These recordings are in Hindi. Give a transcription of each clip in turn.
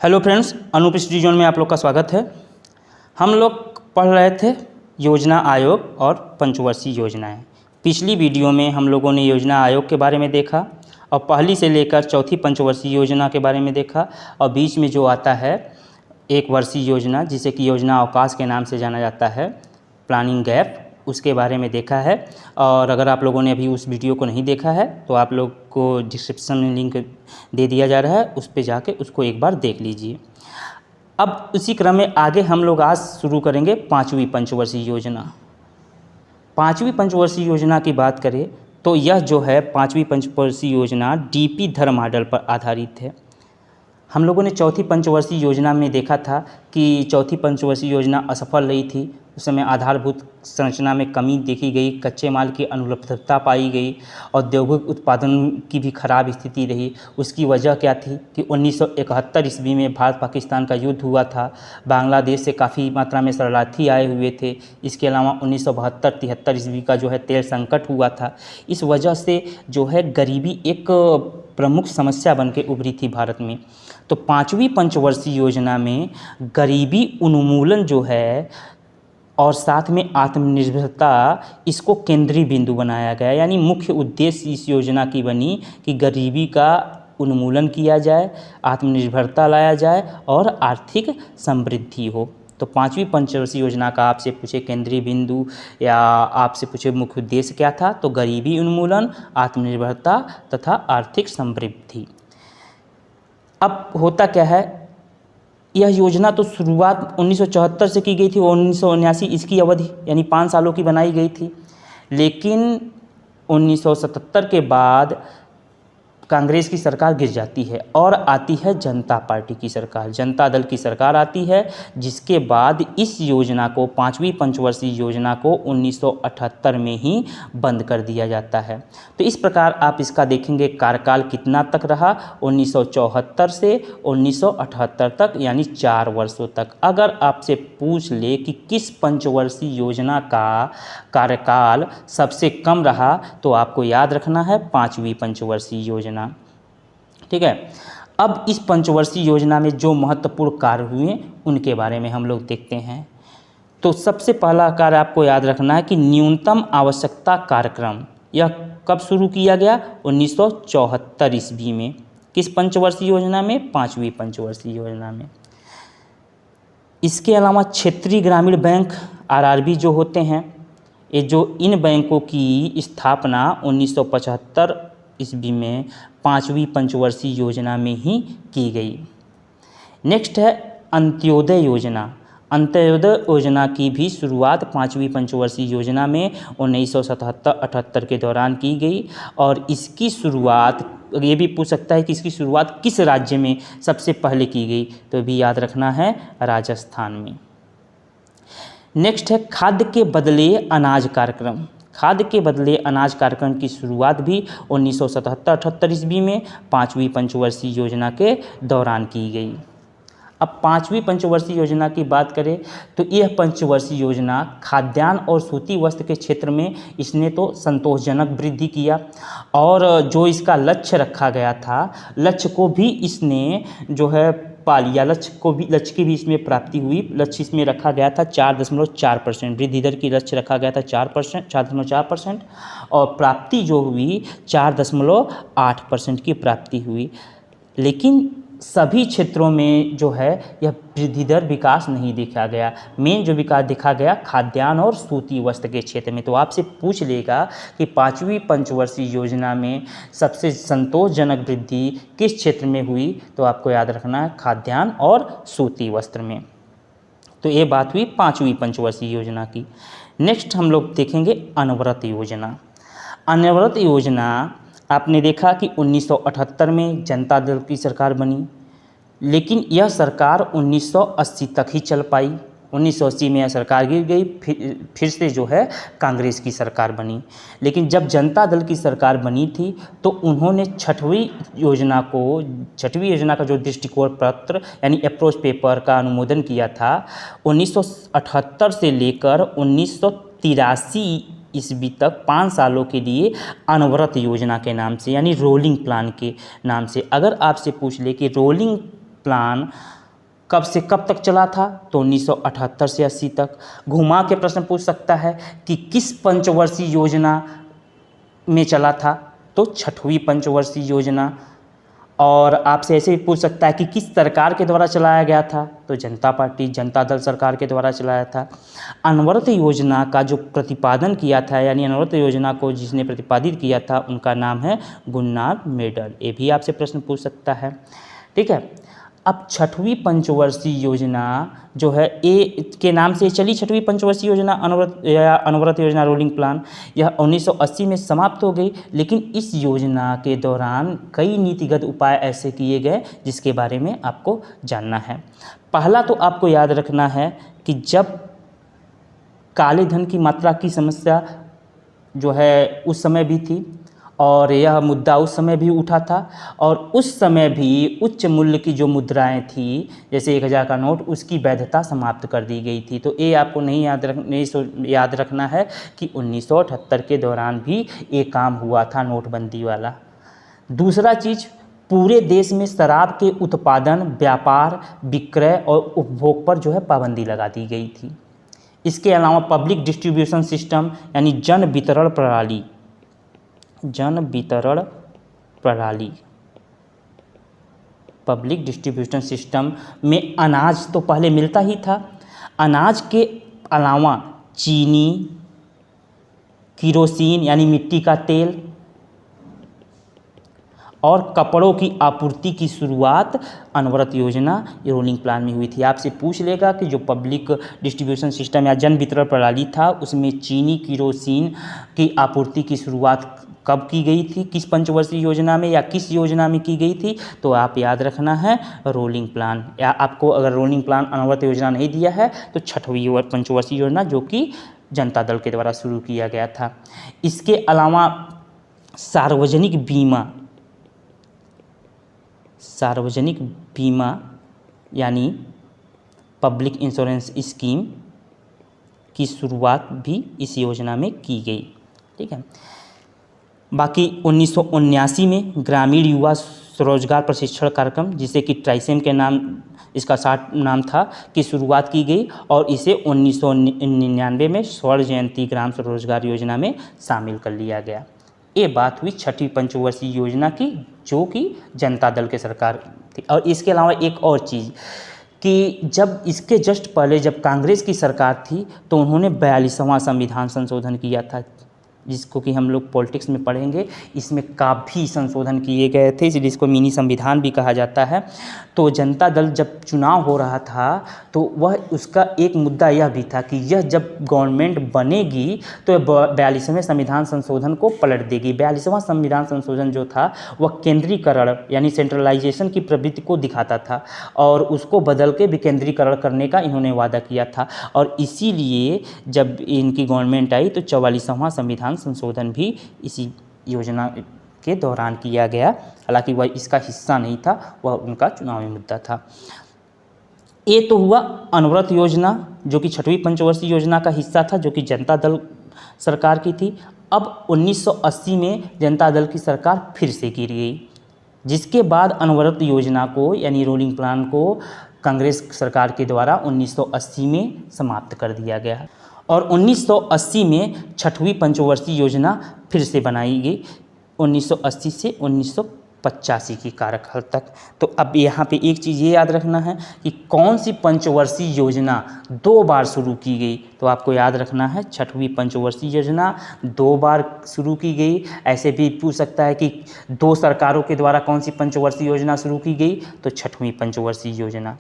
Hello friends, Anoop study zone में आप लोग का स्वागत है। हम लोग पढ़ रहे थे योजना आयोग और पंचवर्षीय योजनाएं। पिछली वीडियो में हम लोगों ने योजना आयोग के बारे में देखा और पहली से लेकर चौथी पंचवर्षीय योजना के बारे में देखा और बीच में जो आता है एक वर्षीय योजना जिसे कि योजना अवकाश के नाम से जाना जाता है, प्लानिंग गैप, उसके बारे में देखा है। और अगर आप लोगों ने अभी उस वीडियो को नहीं देखा है तो आप लोग को डिस्क्रिप्शन में लिंक दे दिया जा रहा है, उस पर जाके उसको एक बार देख लीजिए। अब उसी क्रम में आगे हम लोग आज शुरू करेंगे पाँचवीं पंचवर्षीय योजना। पाँचवीं पंचवर्षीय योजना की बात करें तो यह जो है पाँचवीं पंचवर्षीय योजना डीपी धर मॉडल पर आधारित है। हम लोगों ने चौथी पंचवर्षीय योजना में देखा था कि चौथी पंचवर्षीय योजना असफल रही थी। उस समय आधारभूत संरचना में कमी देखी गई, कच्चे माल की अनुपलब्धता पाई गई, औद्योगिक उत्पादन की भी खराब स्थिति रही। उसकी वजह क्या थी कि 1971 ईस्वी में भारत पाकिस्तान का युद्ध हुआ था। बांग्लादेश से काफ़ी मात्रा में शरणार्थी आए हुए थे। इसके अलावा 1972-73 ईस्वी का जो है तेल संकट हुआ था। इस वजह से जो है गरीबी एक प्रमुख समस्या बन के उभरी थी भारत में। तो पाँचवीं पंचवर्षीय योजना में गरीबी उन्मूलन जो है और साथ में आत्मनिर्भरता, इसको केंद्रीय बिंदु बनाया गया। यानी मुख्य उद्देश्य इस योजना की बनी कि गरीबी का उन्मूलन किया जाए, आत्मनिर्भरता लाया जाए और आर्थिक समृद्धि हो। तो पाँचवीं पंचवर्षीय योजना का आपसे पूछे केंद्रीय बिंदु या आपसे पूछे मुख्य उद्देश्य क्या था, तो गरीबी उन्मूलन, आत्मनिर्भरता तथा आर्थिक समृद्धि। अब होता क्या है, यह योजना तो शुरुआत 1974 से की गई थी और 1979 इसकी अवधि यानी 5 सालों की बनाई गई थी। लेकिन 1977 के बाद कांग्रेस की सरकार गिर जाती है और आती है जनता पार्टी की सरकार, जनता दल की सरकार आती है, जिसके बाद इस योजना को, पाँचवीं पंचवर्षीय योजना को 1978 में ही बंद कर दिया जाता है। तो इस प्रकार आप इसका देखेंगे कार्यकाल कितना तक रहा, 1974 से 1978 तक, यानी 4 वर्षों तक। अगर आपसे पूछ ले कि किस पंचवर्षीय योजना का कार्यकाल सबसे कम रहा तो आपको याद रखना है पाँचवीं पंचवर्षीय योजना। ठीक है। अब इस पंचवर्षीय योजना में जो महत्वपूर्ण कार्य हुए उनके बारे में हम लोग देखते हैं। तो सबसे पहला कार्य आपको याद रखना है कि न्यूनतम आवश्यकता कार्यक्रम, यह कब शुरू किया गया, 1974 ईस्वी में। किस पंचवर्षीय योजना में, पाँचवीं पंचवर्षीय योजना में। इसके अलावा क्षेत्रीय ग्रामीण बैंक आरआरबी जो होते हैं, ये जो इन बैंकों की स्थापना 1975 ईस्वी में पाँचवीं पंचवर्षीय योजना में ही की गई। नेक्स्ट है अंत्योदय योजना। अंत्योदय योजना की भी शुरुआत पाँचवीं पंचवर्षीय योजना में 1977-78 के दौरान की गई और इसकी शुरुआत, ये भी पूछ सकता है कि इसकी शुरुआत किस राज्य में सबसे पहले की गई, तो भी याद रखना है राजस्थान में। नेक्स्ट है खाद्य के बदले अनाज कार्यक्रम। खाद्य के बदले अनाज कार्यक्रम की शुरुआत भी 1977-78 ईस्वी में पाँचवीं पंचवर्षीय योजना के दौरान की गई। अब पाँचवीं पंचवर्षीय योजना की बात करें तो यह पंचवर्षीय योजना खाद्यान्न और सूती वस्त्र के क्षेत्र में इसने तो संतोषजनक वृद्धि किया और जो इसका लक्ष्य रखा गया था, लक्ष्य को भी इसने जो है पा लिया। लक्ष्य की भी इसमें प्राप्ति हुई। लक्ष्य इसमें रखा गया था 4.4%, वृद्धि दर की लक्ष्य रखा गया था 4.4% और प्राप्ति जो हुई 4.8% की प्राप्ति हुई। लेकिन सभी क्षेत्रों में जो है यह वृद्धि दर विकास नहीं देखा गया। मेन जो विकास देखा गया खाद्यान्न और सूती वस्त्र के क्षेत्र में। तो आपसे पूछ लेगा कि पाँचवीं पंचवर्षीय योजना में सबसे संतोषजनक वृद्धि किस क्षेत्र में हुई, तो आपको याद रखना है खाद्यान्न और सूती वस्त्र में। तो ये बात हुई पाँचवीं पंचवर्षीय योजना की। नेक्स्ट हम लोग देखेंगे अनवरत योजना। अनवरत योजना आपने देखा कि 1978 में जनता दल की सरकार बनी, लेकिन यह सरकार 1980 तक ही चल पाई। 1980 में यह सरकार गिर गई, फिर से जो है कांग्रेस की सरकार बनी। लेकिन जब जनता दल की सरकार बनी थी तो उन्होंने छठवीं योजना का जो दृष्टिकोण पत्र यानी अप्रोच पेपर का अनुमोदन किया था 1978 से लेकर 1983 ईस्वी तक 5 सालों के लिए अनवरत योजना के नाम से यानी रोलिंग प्लान के नाम से। अगर आपसे पूछ ले कि रोलिंग प्लान कब से कब तक चला था, तो 1978 से 80 तक। घुमा के प्रश्न पूछ सकता है कि किस पंचवर्षीय योजना में चला था, तो 6वीं पंचवर्षीय योजना। और आपसे ऐसे भी पूछ सकता है कि किस सरकार के द्वारा चलाया गया था, तो जनता पार्टी जनता दल सरकार के द्वारा चलाया था। अनवरत योजना का जो प्रतिपादन किया था, यानी अनवरत योजना को जिसने प्रतिपादित किया था, उनका नाम है गुन्नार मेडल। ये भी आपसे प्रश्न पूछ सकता है, ठीक है। अब 6वीं पंचवर्षीय योजना जो है, ए के नाम से चली 6वीं पंचवर्षीय योजना, अनवरत योजना रोलिंग प्लान, यह 1980 में समाप्त हो गई। लेकिन इस योजना के दौरान कई नीतिगत उपाय ऐसे किए गए जिसके बारे में आपको जानना है। पहला तो आपको याद रखना है कि जब काले धन की मात्रा की समस्या जो है उस समय भी थी, और यह मुद्दा उस समय भी उठा था, और उस समय भी उच्च मूल्य की जो मुद्राएं थी, जैसे 1000 का नोट, उसकी वैधता समाप्त कर दी गई थी। तो ये आपको नहीं याद रखना है कि 1978 के दौरान भी ये काम हुआ था, नोटबंदी वाला। दूसरा चीज़, पूरे देश में शराब के उत्पादन, व्यापार, विक्रय और उपभोग पर जो है पाबंदी लगा दी गई थी। इसके अलावा पब्लिक डिस्ट्रीब्यूशन सिस्टम यानी जन वितरण प्रणाली पब्लिक डिस्ट्रीब्यूशन सिस्टम में अनाज तो पहले मिलता ही था। अनाज के अलावा चीनी, किरोसिन यानी मिट्टी का तेल और कपड़ों की आपूर्ति की शुरुआत अनवरत योजना रोलिंग प्लान में हुई थी। आपसे पूछ लेगा कि जो पब्लिक डिस्ट्रीब्यूशन सिस्टम या जन वितरण प्रणाली था, उसमें चीनी, किरोसिन की आपूर्ति की शुरुआत कब की गई थी, किस पंचवर्षीय योजना में या किस योजना में की गई थी, तो आप याद रखना है रोलिंग प्लान। या आपको अगर रोलिंग प्लान अनवरत योजना नहीं दिया है तो 6वीं पंचवर्षीय योजना, जो कि जनता दल के द्वारा शुरू किया गया था। इसके अलावा सार्वजनिक बीमा यानी पब्लिक इंश्योरेंस स्कीम की शुरुआत भी इस योजना में की गई, ठीक है। बाकी 1979 में ग्रामीण युवा स्वरोजगार प्रशिक्षण कार्यक्रम, जिसे कि ट्राइसेम के नाम इसका शार्ट नाम था, की शुरुआत की गई, और इसे 1999 में स्वर्ण जयंती ग्राम स्वरोजगार योजना में शामिल कर लिया गया। ये बात हुई 6वीं पंचवर्षीय योजना की, जो कि जनता दल के सरकार थी। और इसके अलावा एक और चीज़ कि जब इसके जस्ट पहले जब कांग्रेस की सरकार थी, तो उन्होंने 42वां संविधान संशोधन किया था, जिसको कि हम लोग पॉलिटिक्स में पढ़ेंगे। इसमें काफ़ी संशोधन किए गए थे, इसलिए इसको मिनी संविधान भी कहा जाता है। तो जनता दल जब चुनाव हो रहा था, तो वह उसका एक मुद्दा यह भी था कि यह जब गवर्नमेंट बनेगी तो 42वें संविधान संशोधन को पलट देगी। 42वां संविधान संशोधन जो था वह केंद्रीकरण यानी सेंट्रलाइजेशन की प्रवृत्ति को दिखाता था, और उसको बदल के विकेंद्रीकरण करने का इन्होंने वादा किया था। और इसीलिए जब इनकी गवर्नमेंट आई तो 44वां संविधान संशोधन भी इसी योजना के दौरान किया गया। हालांकि वह इसका हिस्सा नहीं था, वह उनका चुनावी मुद्दा था। ये तो हुआ अनवरत योजना, जो कि 6वीं पंचवर्षीय योजना का हिस्सा था, जो कि जनता दल सरकार की थी। अब 1980 में जनता दल की सरकार फिर से गिर गई, जिसके बाद अनवरत योजना को यानी रोलिंग प्लान को कांग्रेस सरकार के द्वारा 1980 में समाप्त कर दिया गया, और 1980 में 6वीं पंचवर्षीय योजना फिर से बनाई गई, 1980 से 1985 की कार्यकाल तक। तो अब यहाँ पे एक चीज़ ये याद रखना है कि कौन सी पंचवर्षीय योजना 2 बार शुरू की गई, तो आपको याद रखना है 6वीं पंचवर्षीय योजना 2 बार शुरू की गई। ऐसे भी पूछ सकता है कि 2 सरकारों के द्वारा कौन सी पंचवर्षीय योजना शुरू की गई, तो 6वीं पंचवर्षीय योजना।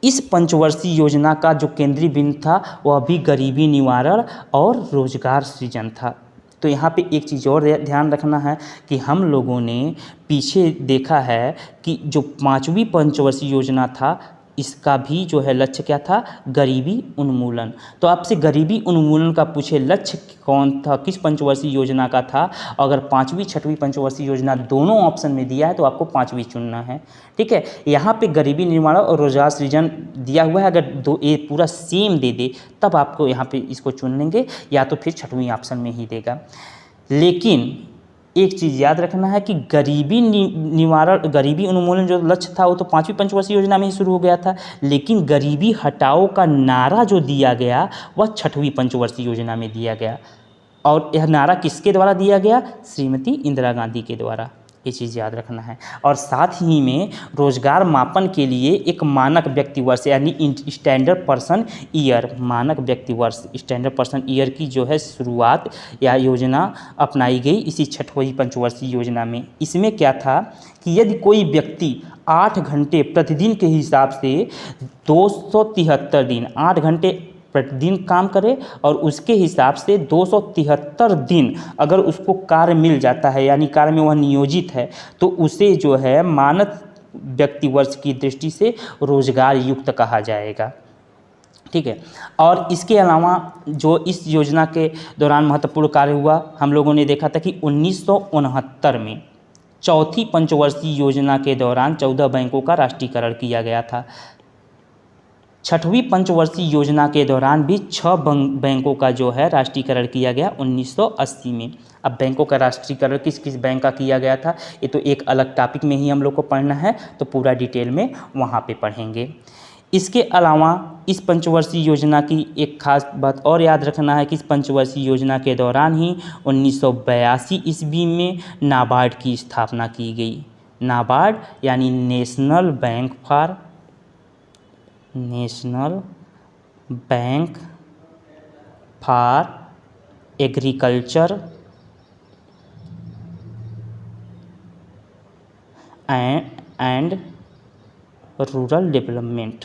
इस पंचवर्षीय योजना का जो केंद्रीय बिंदु था वह भी गरीबी निवारण और रोजगार सृजन था। तो यहाँ पे एक चीज़ और ध्यान रखना है कि हम लोगों ने पीछे देखा है कि जो 5वीं पंचवर्षीय योजना था, इसका भी जो है लक्ष्य क्या था, गरीबी उन्मूलन। तो आपसे गरीबी उन्मूलन का पूछे लक्ष्य कौन था, किस पंचवर्षीय योजना का था, अगर 5वीं 6वीं पंचवर्षीय योजना दोनों ऑप्शन में दिया है तो आपको 5वीं चुनना है, ठीक है। यहाँ पे गरीबी निर्माण और रोजगार सृजन दिया हुआ है, अगर दो ये पूरा सेम दे दे तब आपको यहाँ पे इसको चुन लेंगे, या तो फिर 6वीं ऑप्शन में ही देगा। लेकिन एक चीज़ याद रखना है कि गरीबी निवारण, गरीबी उन्मूलन जो लक्ष्य था वो तो 5वीं पंचवर्षीय योजना में ही शुरू हो गया था, लेकिन गरीबी हटाओ का नारा जो दिया गया वह 6वीं पंचवर्षीय योजना में दिया गया। और यह नारा किसके द्वारा दिया गया? श्रीमती इंदिरा गांधी के द्वारा। ये चीज़ याद रखना है। और साथ ही में रोजगार मापन के लिए एक मानक व्यक्ति वर्ष यानी स्टैंडर्ड पर्सन ईयर, मानक व्यक्ति वर्ष स्टैंडर्ड पर्सन ईयर की जो है शुरुआत या योजना अपनाई गई इसी 6वीं पंचवर्षीय योजना में। इसमें क्या था कि यदि कोई व्यक्ति 8 घंटे प्रतिदिन के हिसाब से 273 दिन 8 घंटे प्रतिदिन काम करे और उसके हिसाब से 273 दिन अगर उसको कार्य मिल जाता है यानी कार्य में वह नियोजित है, तो उसे जो है मानक व्यक्ति वर्ष की दृष्टि से रोजगार युक्त कहा जाएगा। ठीक है। और इसके अलावा जो इस योजना के दौरान महत्वपूर्ण कार्य हुआ, हम लोगों ने देखा था कि 1969 में 4थी पंचवर्षीय योजना के दौरान 14 बैंकों का राष्ट्रीयकरण किया गया था। 6वीं पंचवर्षीय योजना के दौरान भी 6 बैंकों का जो है राष्ट्रीयकरण किया गया 1980 में। अब बैंकों का राष्ट्रीयकरण किस किस बैंक का किया गया था ये तो एक अलग टॉपिक में ही हम लोग को पढ़ना है, तो पूरा डिटेल में वहाँ पे पढ़ेंगे। इसके अलावा इस पंचवर्षीय योजना की एक खास बात और याद रखना है कि इस पंचवर्षीय योजना के दौरान ही 1982 ईस्वी में नाबार्ड की स्थापना की गई। नाबार्ड यानी national bank for agriculture and rural development.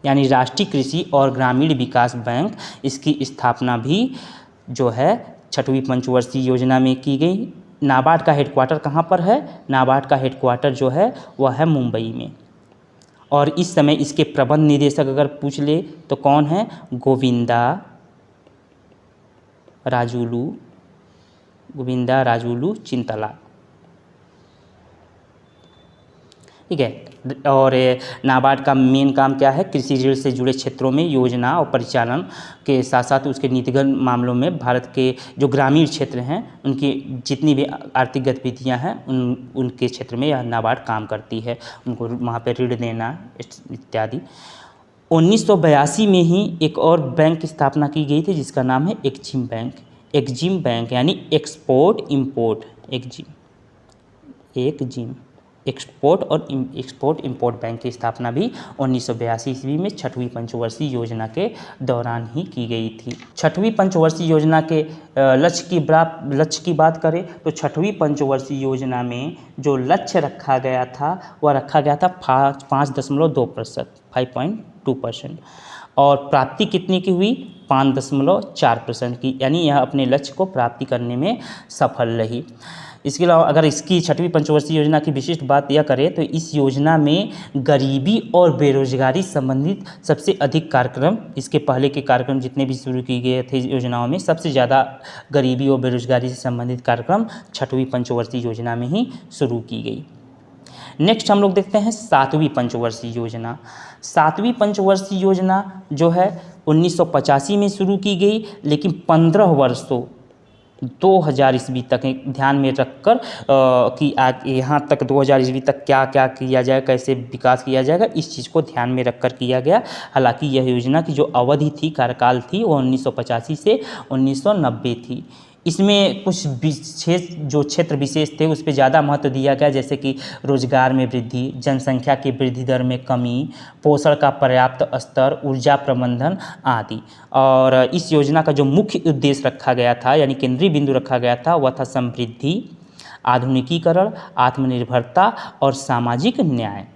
यानी राष्ट्रीय कृषि और ग्रामीण विकास बैंक, इसकी स्थापना भी जो है 6वीं पंचवर्षीय योजना में की गई। नाबार्ड का हेडक्वार्टर कहाँ पर है? नाबार्ड का हेडक्वार्टर जो है वह है मुंबई में। और इस समय इसके प्रबंध निदेशक अगर पूछ ले तो कौन है? गोविंदा राजुलू चिंतला। ठीक है। और नाबार्ड का मेन काम क्या है? कृषि ऋण से जुड़े क्षेत्रों में योजना और परिचालन के साथ साथ उसके नीतिगत मामलों में भारत के जो ग्रामीण क्षेत्र हैं उनकी जितनी भी आर्थिक गतिविधियां हैं उनके क्षेत्र में यह नाबार्ड काम करती है, उनको वहाँ पे ऋण देना इत्यादि। 1982 में ही एक और बैंक की स्थापना की गई थी जिसका नाम है एक्जिम बैंक यानी एक्सपोर्ट इंपोर्ट बैंक की स्थापना भी 1982 ईस्वी में 6वीं पंचवर्षीय योजना के दौरान ही की गई थी। 6वीं पंचवर्षीय योजना के लक्ष्य की बात करें तो 6वीं पंचवर्षीय योजना में जो लक्ष्य रखा गया था वह रखा गया था 5.2%, 5.2%। और प्राप्ति कितनी की हुई? 5.4% की, यानी यह अपने लक्ष्य को प्राप्ति करने में सफल रही। इसके अलावा अगर इसकी 6वीं पंचवर्षीय योजना की विशिष्ट बात यह करें तो इस योजना में गरीबी और बेरोजगारी संबंधित सबसे अधिक कार्यक्रम, इसके पहले के कार्यक्रम जितने भी शुरू किए गए थे योजनाओं में सबसे ज़्यादा गरीबी और बेरोजगारी से संबंधित कार्यक्रम 6वीं पंचवर्षीय योजना में ही शुरू की गई। नेक्स्ट हम लोग देखते हैं 7वीं पंचवर्षीय योजना। 7वीं पंचवर्षीय योजना जो है 1985 में शुरू की गई, लेकिन 15 वर्षों 2000 ईस्वी तक ध्यान में रखकर कि यहाँ तक 2000 ईस्वी तक क्या क्या किया जाए, कैसे विकास किया जाएगा, इस चीज़ को ध्यान में रखकर किया गया। हालांकि यह योजना की जो अवधि थी, कार्यकाल थी, वो 1985 से 1990 थी। इसमें कुछ विशेष जो क्षेत्र विशेष थे उस पर ज़्यादा महत्व दिया गया, जैसे कि रोजगार में वृद्धि, जनसंख्या की वृद्धि दर में कमी, पोषण का पर्याप्त स्तर, ऊर्जा प्रबंधन आदि। और इस योजना का जो मुख्य उद्देश्य रखा गया था यानी केंद्रीय बिंदु रखा गया था वह था समृद्धि, आधुनिकीकरण, आत्मनिर्भरता और सामाजिक न्याय।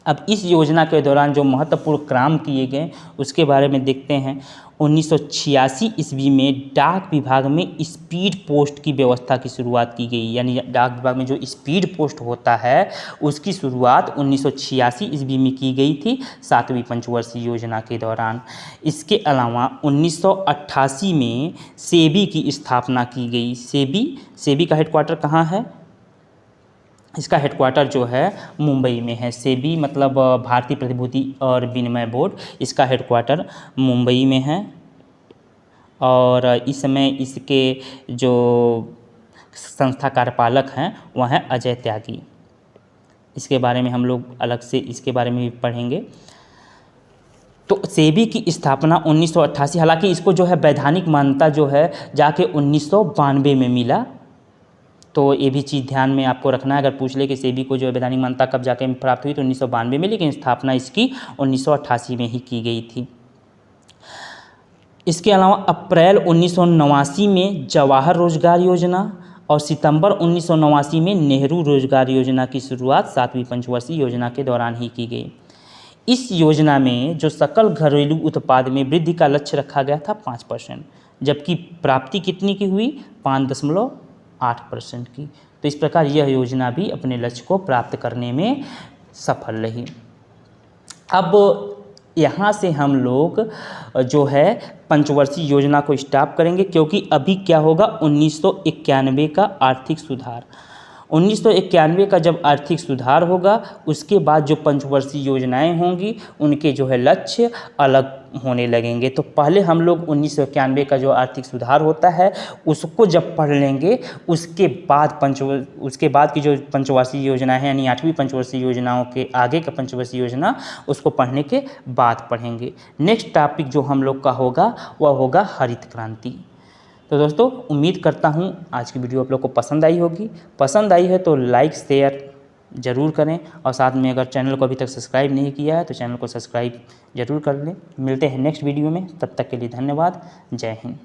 अब इस योजना के दौरान जो महत्वपूर्ण काम किए गए उसके बारे में देखते हैं। 1986 ईस्वी में डाक विभाग में स्पीड पोस्ट की व्यवस्था की शुरुआत की गई, यानी डाक विभाग में जो स्पीड पोस्ट होता है उसकी शुरुआत 1986 ईस्वी में की गई थी 7वीं पंचवर्षीय योजना के दौरान। इसके अलावा 1988 में सेबी की स्थापना की गई। सेबी का हेडक्वार्टर कहाँ है? इसका हेडक्वार्टर जो है मुंबई में है। सेबी मतलब भारतीय प्रतिभूति और विनिमय बोर्ड, इसका हेडक्वार्टर मुंबई में है। और इस समय इसके जो संस्था कार्यपालक हैं वह हैं अजय त्यागी। इसके बारे में हम लोग अलग से इसके बारे में भी पढ़ेंगे। तो सेबी की स्थापना 1988, हालांकि इसको जो है वैधानिक मान्यता जो है जाके 1992 में मिला। तो ये भी चीज़ ध्यान में आपको रखना है, अगर पूछ ले कि सेबी को जो है वैधानिक मान्यता कब जाके प्राप्त हुई तो 1992 में, लेकिन स्थापना इसकी 1988 में ही की गई थी। इसके अलावा अप्रैल 1989 में जवाहर रोजगार योजना और सितंबर 1989 में नेहरू रोजगार योजना की शुरुआत 7वीं पंचवर्षीय योजना के दौरान ही की गई। इस योजना में जो सकल घरेलू उत्पाद में वृद्धि का लक्ष्य रखा गया था 5%, जबकि प्राप्ति कितनी की हुई 5.8% की। तो इस प्रकार यह योजना भी अपने लक्ष्य को प्राप्त करने में सफल रही। अब यहाँ से हम लोग जो है पंचवर्षीय योजना को स्टॉप करेंगे, क्योंकि अभी क्या होगा 1991 का आर्थिक सुधार। 1991 का जब आर्थिक सुधार होगा उसके बाद जो पंचवर्षीय योजनाएं होंगी उनके जो है लक्ष्य अलग होने लगेंगे। तो पहले हम लोग 1991 का जो आर्थिक सुधार होता है उसको जब पढ़ लेंगे, उसके बाद की जो पंचवर्षीय योजना है यानी 8वीं पंचवर्षीय योजनाओं के आगे का पंचवर्षीय योजना, उसको पढ़ने के बाद पढ़ेंगे। नेक्स्ट टॉपिक जो हम लोग का होगा वह होगा हरित क्रांति। तो दोस्तों उम्मीद करता हूँ आज की वीडियो आप लोग को पसंद आई होगी। पसंद आई है तो लाइक शेयर ज़रूर करें, और साथ में अगर चैनल को अभी तक सब्सक्राइब नहीं किया है तो चैनल को सब्सक्राइब ज़रूर कर लें। मिलते हैं नेक्स्ट वीडियो में, तब तक के लिए धन्यवाद। जय हिंद।